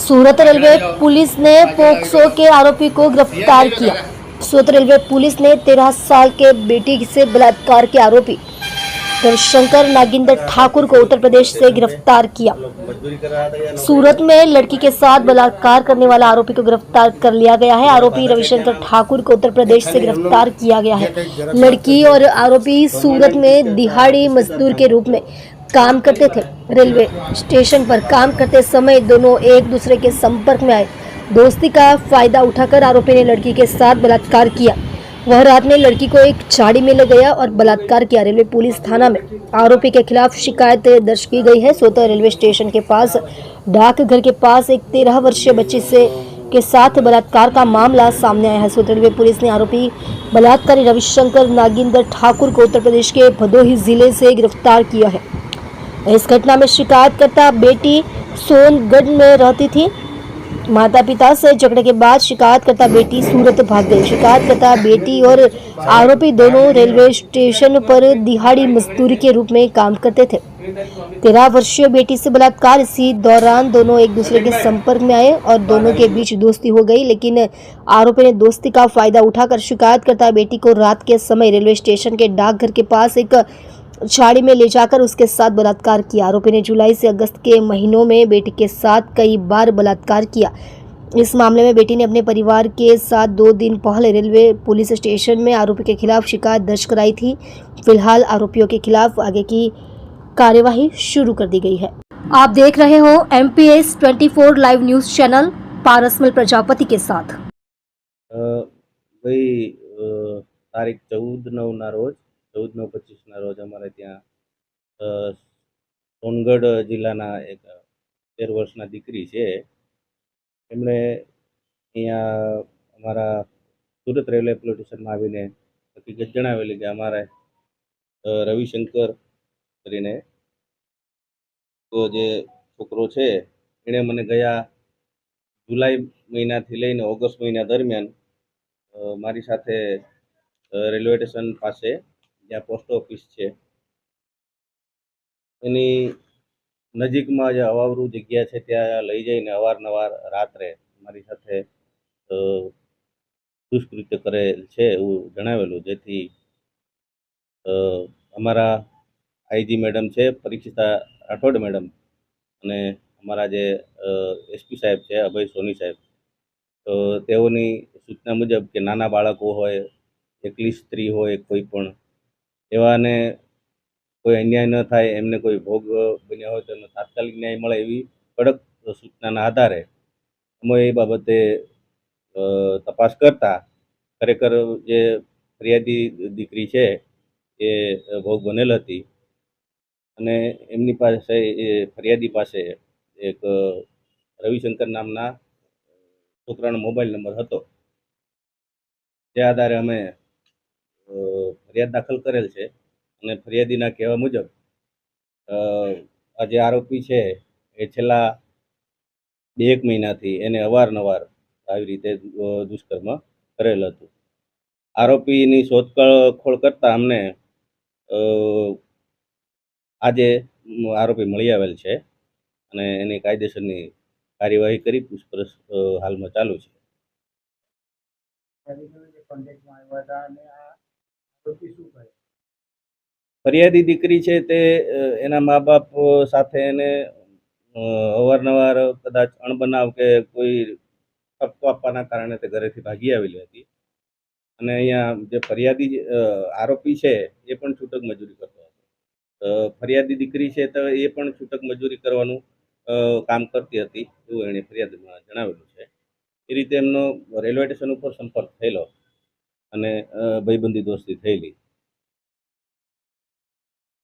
सूरत railway police ने POCSO के आरोपी को गिरफ्तार किया। सूरत रेलवे पुलिस ने 13 साल के बेटी से बलात्कार के आरोपी रविशंकर नागिंदर ठाकुर को उत्तर प्रदेश से गिरफ्तार किया। सूरत में लड़की के साथ बलात्कार करने वाला आरोपी को गिरफ्तार कर लिया गया है। आरोपी रविशंकर ठाकुर को उत्तर प्रदेश से गिरफ्तार किया गया है। लड़की और आरोपी सूरत में दिहाड़ी मजदूर के रूप में काम करते थे। रेलवे स्टेशन पर काम करते समय दोनों एक दूसरे के संपर्क में आए। दोस्ती का फायदा उठाकर आरोपी ने लड़की के साथ बलात्कार किया। वह रात में लड़की को एक झाड़ी में ले गया और बलात्कार किया। रेलवे पुलिस थाना में आरोपी के खिलाफ शिकायत दर्ज की गई है। सोता रेलवे स्टेशन के पास डाकघर के पास एक 13 वर्षीय बच्ची के साथ बलात्कार का मामला सामने आया है। सोता रेलवे पुलिस ने आरोपी बलात्कारी रविशंकर नागिंदर ठाकुर को उत्तर प्रदेश के भदोही जिले से गिरफ्तार किया है। इस घटना में शिकायतकर्ता बेटी सोनगढ़ में रहती थी। माता पिता से झगड़े के बाद शिकायतकर्ता बेटी सूरत भाग गई। शिकायतकर्ता बेटी और आरोपी दोनों रेलवे स्टेशन पर दिहाड़ी मजदूरी के रूप में काम करते थे। 13 वर्षीय बेटी से बलात्कार। इसी दौरान दोनों एक दूसरे के संपर्क में आए और दोनों के बीच दोस्ती हो गई, लेकिन आरोपी ने दोस्ती का फायदा उठाकर शिकायतकर्ता बेटी को रात के समय रेलवे स्टेशन के डाकघर के पास एक झाड़ी में ले जाकर उसके साथ बलात्कार किया। आरोपी ने जुलाई से अगस्त के महीनों में बेटी के साथ कई बार बलात्कार किया। इस मामले में बेटी ने अपने परिवार के साथ 2 दिन पहले रेलवे पुलिस स्टेशन में आरोपी के खिलाफ शिकायत दर्ज कराई थी। फिलहाल आरोपियों के खिलाफ आगे की कार्यवाही शुरू कर दी गई है। आप देख रहे हो MPS 24 live news channel Parasmal Prajapati के साथ। गई तारीख 14/9 ના રોજ 14/9/25 ના રોજ અમારે ત્યાં સોનગઢ જિલ્લાના એક 13 વર્ષના દીકરી છે, એમણે અહીંયા અમારા સુરત રેલવે પોલીસ સ્ટેશનમાં આવીને હકીકત જણાવેલી કે અમારે રવિશંકર કરીને જે છોકરો છે એણે મને ગયા જુલાઈ મહિનાથી લઈને ઓગસ્ટ મહિના દરમિયાન મારી સાથે રેલવે સ્ટેશન પાસે જ્યાં પોસ્ટ ઓફિસ છે એની નજીકમાં જે અવાવરું જગ્યા છે ત્યાં લઈ જઈને અવારનવાર રાત્રે મારી સાથે દુષ્કૃત્ય કરેલ છે એવું જણાવેલું, જેથી અમારા આઈજી મેડમ છે પરીક્ષિતા રાઠોડ મેડમ અને અમારા જે એસપી સાહેબ છે અભય સોની સાહેબ, તો તેઓની સૂચના મુજબ કે નાના બાળકો હોય, એકલી સ્ત્રી હોય, કોઈ પણ એવાને કોઈ અન્યાય ન થાય, એમને કોઈ ભોગ બન્યા હોય તો એમને તાત્કાલિક ન્યાય મળે એવી કડક સૂચનાના આધારે અમે એ બાબતે તપાસ કરતા ખરેખર જે ફરિયાદી દીકરી છે એ ભોગ બનેલ હતી અને એમની પાસે એ ફરિયાદી પાસે એક રવિશંકર નામના છોકરાનો મોબાઈલ નંબર હતો, જે આધારે અમે ફરિયાદ દાખલ કરેલ છે અને ફરિયાદીના કહેવા મુજબ આ જે આરોપી છે એ છેલ્લા 2 મહિનાથી એને અવારનવાર આવી રીતે દુષ્કર્મ કરેલ હતું. આરોપીની શોધખોળ કરતા અમને આજે આરોપી મળી આવેલ છે અને એની કાયદેસરની કાર્યવાહી કરી પૂછપરછ હાલમાં ચાલુ છે. ફરિયાદી દીકરી છે તે એના મા બાપ સાથે એને અવારનવાર કદાચ અણબનાવ કે કોઈ ઠપકો આપવાના કારણે તે ઘરેથી ભાગી આવેલી હતી અને અહીંયા જે ફરિયાદી આરોપી છે એ પણ છૂટક મજૂરી કરતો હતો. ફરિયાદી દીકરી છે તો એ પણ છૂટક મજૂરી કરવાનું કામ કરતી હતી એવું એણે ફરિયાદમાં જણાવેલું છે. એ રીતે એમનો રેલવે સ્ટેશન ઉપર સંપર્ક થયેલો અને ભાઈબંધી દોસ્તી થયેલી.